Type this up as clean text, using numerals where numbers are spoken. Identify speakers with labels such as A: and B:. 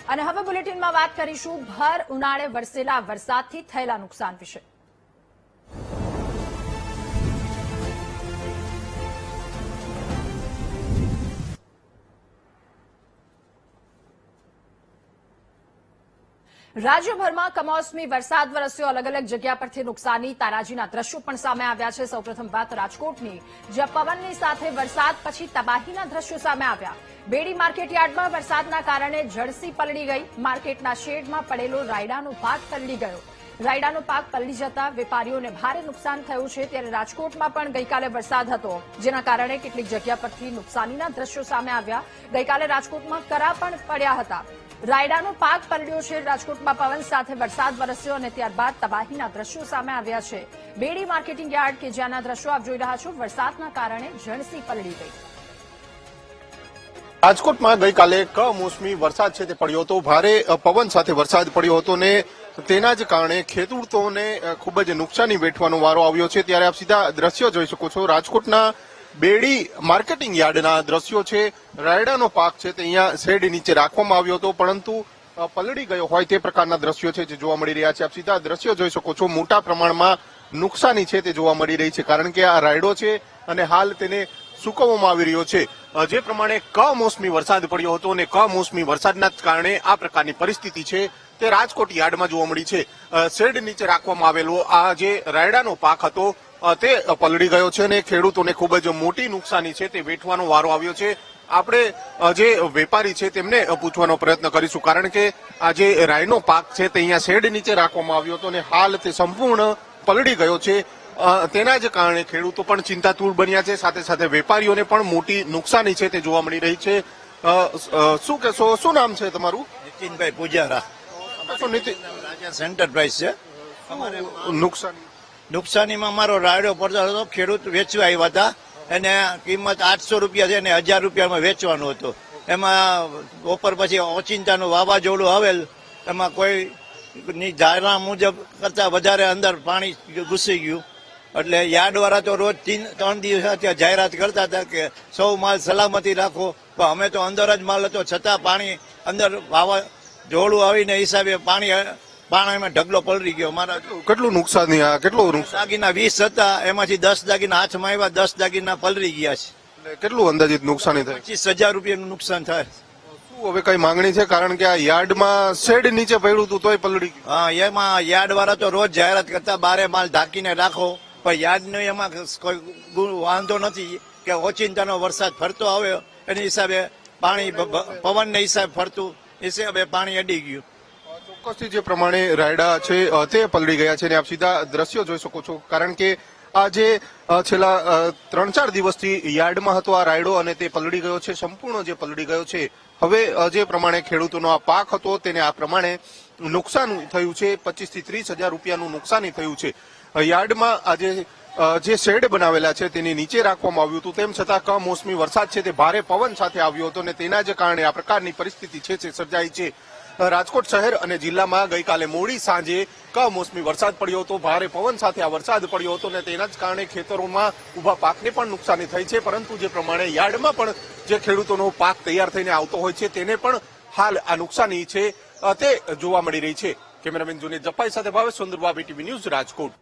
A: અને હવે બુલેટિનમાં વાત કરીશું ભર ઉનાળે વરસેલા વરસાદથી થયેલા નુકસાન વિશે। રાજ્યભરમાં કમોસમી વરસાદ વરસ્યો। અલગ અલગ જગ્યા પરથી નુકસાની તારાજીના દ્રશ્યો પણ સામે આવ્યા છે। સૌપ્રથમ વાત રાજકોટની, જ્યાં પવનની સાથે વરસાદ પછી તબાહીના દ્રશ્યો સામે આવ્યા। બેડી માર્કેટ યાર્ડમાં વરસાદના કારણે જળસી પલળી ગઈ। માર્કેટના શેડમાં પડેલો રાયડાનો પાક પલળી ગયો। રાયડાનો પાક પલળી જતા વેપારીઓને ભારે નુકસાન થયું છે। ત્યારે રાજકોટમાં પણ ગઈકાલે વરસાદ હતો, જેના કારણે કેટલીક જગ્યા પરથી નુકસાનીના દ્રશ્યો સામે આવ્યા। ગઈકાલે રાજકોટમાં કરા પણ પડ્યા હતા। રાયડાનો પાક પલળ્યો છે। રાજકોટમાં પવન સાથે વરસાદ વરસ્યો અને ત્યારબાદ તબાહીના દ્રશ્યો સામે આવ્યા છે। બેડી માર્કેટિંગ યાર્ડ કે જ્યાંના દ્રશ્યો આપ જોઈ રહ્યા છો, વરસાદના કારણે જળસી પલળી ગઈ।
B: રાજકોટમાં ગઈકાલે કમોસમી વરસાદ છે તે પડ્યો હતો। ભારે પવન સાથે વરસાદ પડ્યો હતો ને તેના જ કારણે ખેડૂતોને ખૂબ જ નુકસાની વેઠવાનો વારો આવ્યો છે। ત્યારે આપ સીધા દ્રશ્યો જોઈ શકો છો। રાજકોટના બેડી માર્કેટિંગ યાર્ડના દ્રશ્યો છે। રાયડાનો પાક છે તે અહીંયા શેડ નીચે રાખવામાં આવ્યો હતો, પરંતુ પલળી ગયો હોય તે પ્રકારના દ્રશ્યો છે જે જોવા મળી રહ્યા છે। આપ સીધા દ્રશ્યો જોઈ શકો છો। મોટા પ્રમાણમાં નુકસાની છે તે જોવા મળી રહી છે, કારણ કે આ રાયડો છે અને હાલ તેને સૂકવવામાં આવી રહ્યો છે। જે પ્રમાણે કમોસમી વરસાદ પડ્યો હતો અને કમોસમી વરસાદના કારણે આ પ્રકારની પરિસ્થિતિ છે તે રાજકોટ યાર્ડમાં જોવા મળી છે। શેડ નીચે રાખવામાં આવેલો આ જે રાયડાનો પાક હતો તે પલળી ગયો છે અને ખેડૂતોને ખૂબ જ મોટી નુકસાની છે તે વેઠવાનો વારો આવ્યો છે। આપણે જે વેપારી છે તેમને પૂછવાનો પ્રયત્ન કરીશું, કારણ કે આ જે રાયનો પાક છે તે અહીંયા શેડ નીચે રાખવામાં આવ્યો હતો અને હાલ તે સંપૂર્ણ પલળી ગયો છે। તેના જ કારણે ખેડૂતો પણ ચિંતાતુર બન્યા છે, સાથે સાથે વેપારીઓને પણ મોટી નુકસાની છે તે જોવા મળી રહી છે। શું કહેશો, શું નામ છે તમારું?
C: નીતિનભાઈ પૂજારા, એન્ટરપ્રાઇઝ છે। અમારે નુકસાનીમાં મારો રાયડો પડતો હતો, ખેડૂત વેચવા આવ્યા હતા, એને કિંમત 800 રૂપિયા છે અને 1000 રૂપિયામાં વેચવાનું હતું। એમાં બપોર પછી ઓચિંતાનું વાવાઝોડું આવેલ, એમાં કોઈ ધારણા મુજબ કરતા વધારે અંદર પાણી ઘૂસી ગયું। એટલે યાર્ડ વાળા તો રોજ 3 દિવસ ત્યાં જાહેરાત કરતા હતા કે સૌ માલ સલામતી રાખો, પણ અમે તો અંદર જ માલ હતો છતાં પાણી અંદર વાવાઝોડું આવીને હિસાબે પાણીમાં ઢગલો પલળી ગયો। મારા
B: કેટલું નુકસાન? કેટલું
C: દાગીના 20 હતા, એમાંથી 10 દાગીના હાથમાં આવ્યા, 10 દાગીના પલળી ગયા છે।
B: કેટલું અંદાજિત નુકસાની થાય?
C: 25,000 રૂપિયાનું નુકસાન થાય।
B: શું હવે કઈ માંગણી છે? કારણ કે આ યાર્ડમાં શેડ નીચે પડ્યું હતું તોય પલળી ગયું।
C: હા, એમાં યાર્ડ વાળા તો રોજ જાહેરાત કરતા બારે માલ ઢાંકીને રાખો, પણ યાર્ડનો એમાં કોઈ વાંધો નથી કે ઓચિંતાનો વરસાદ ફરતો આવ્યો એની હિસાબે પાણી પવનને હિસાબે ફરતું હિસાબે પાણી અડી ગયું।
B: ચોક્કસથી જે પ્રમાણે રાયડા છે તે પલળી ગયા છે અને આપ સીધા દ્રશ્યો જોઈ શકો છો, કારણ કે આ જે છેલ્લા 3-4 દિવસથી યાર્ડમાં હતો આ રાયડો અને તે પલળી ગયો છે, સંપૂર્ણ જે પલળી ગયો છે। હવે જે પ્રમાણે ખેડૂતોનો આ પાક હતો તેને આ પ્રમાણે નુકસાન થયું છે। 25,000 થી 30,000 રૂપિયાનું નુકસાની થયું છે। યાર્ડમાં આજે જે શેડ બનાવેલા છે તેની નીચે રાખવામાં આવ્યું હતું, તેમ છતાં કમોસમી વરસાદ છે તે ભારે પવન સાથે આવ્યો હતો અને તેના જ કારણે આ પ્રકારની પરિસ્થિતિ છે તે સર્જાઈ છે। રાજકોટ શહેર અને જિલ્લામાં ગઈકાલે મોડી સાંજે કમોસમી વરસાદ પડ્યો હતો, ભારે પવન સાથે આ વરસાદ પડ્યો હતો અને તેના જ કારણે ખેતરોમાં ઉભા પાકને પણ નુકસાની થઈ છે। પરંતુ જે પ્રમાણે યાર્ડમાં પણ જે ખેડૂતોનો પાક તૈયાર થઈને આવતો હોય છે તેને પણ હાલ આ નુકસાની છે તે જોવા મળી રહી છે। કેમેરામેન જુનેદ જફાઈ સાથે ભાવેશ સુંદરવા, BTV ન્યૂઝ, રાજકોટ।